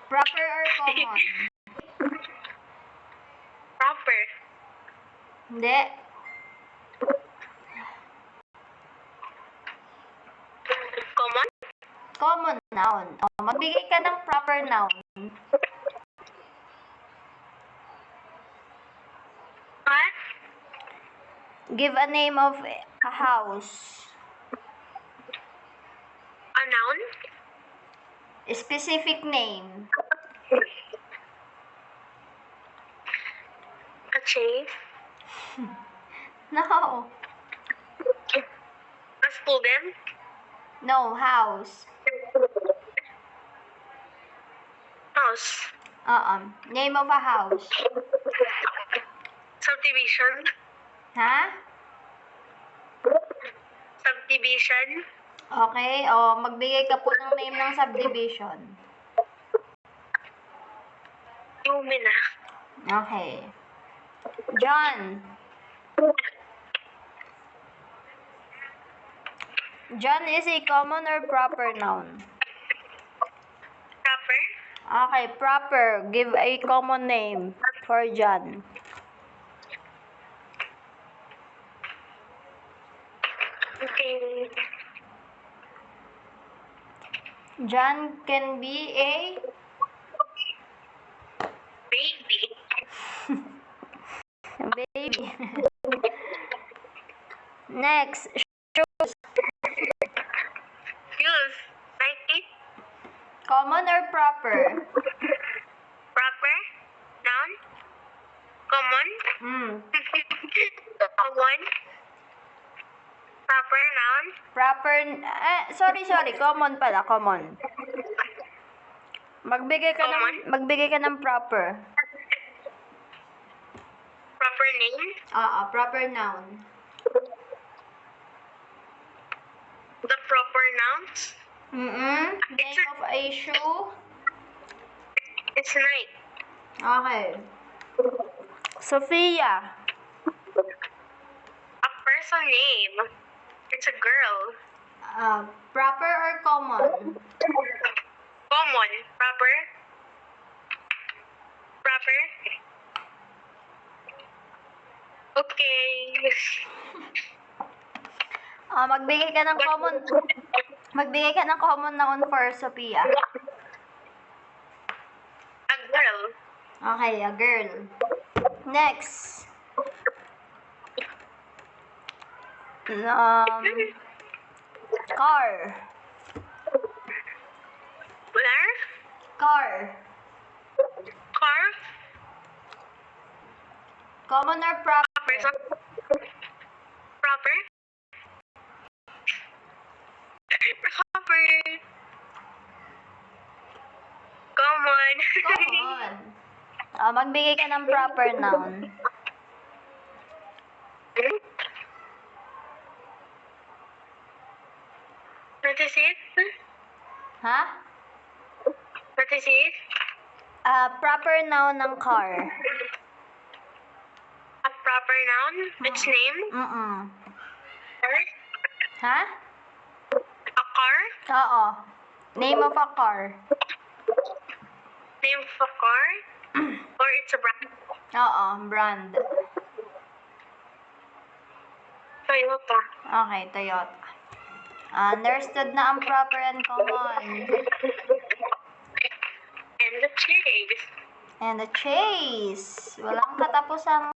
Proper or common? Proper. Hindi. Common? Common noun. Magbigay ka ng proper noun. What? Give a name of a house. A noun? A specific name. A chain? No. A student? No, house. House? Name of a house. Subdivision? Ha? Subdivision? Okay, magbigay ka po ng name ng subdivision. Yumi na. Okay. John. John is a common or proper noun? Proper? Okay, proper. Give a common name for John. Okay. John can be a Baby. baby. Next, shoes. Use. Nike. Common or proper? Proper? Noun? Common? Common? Proper noun? Proper, sorry, common pala, common. Magbigay ka ng proper. Proper name? Proper noun. The proper nouns? Name of a shoe. It's Nike. Okay. Sophia. A person name. It's a girl. Proper or common? Common. Proper? Proper? Okay. Magbigay ka ng common. Magbigay ka ng common noun for Sophia. A girl. Okay, a girl. Next. Car. Where? Car. Car? Common or proper? Person? Proper? Proper. Common. Common. Magbigay ka ng proper noun. What is it? Ha? What is it? Proper noun ng car. A proper noun? Its name? Car? Ha? A car? Oo. Name of a car. Name of a car? Or it's a brand? Oo, brand. Toyota. Okay, Toyota. Understood na ang proper and common. And the chase. And the chase. Walang katapusang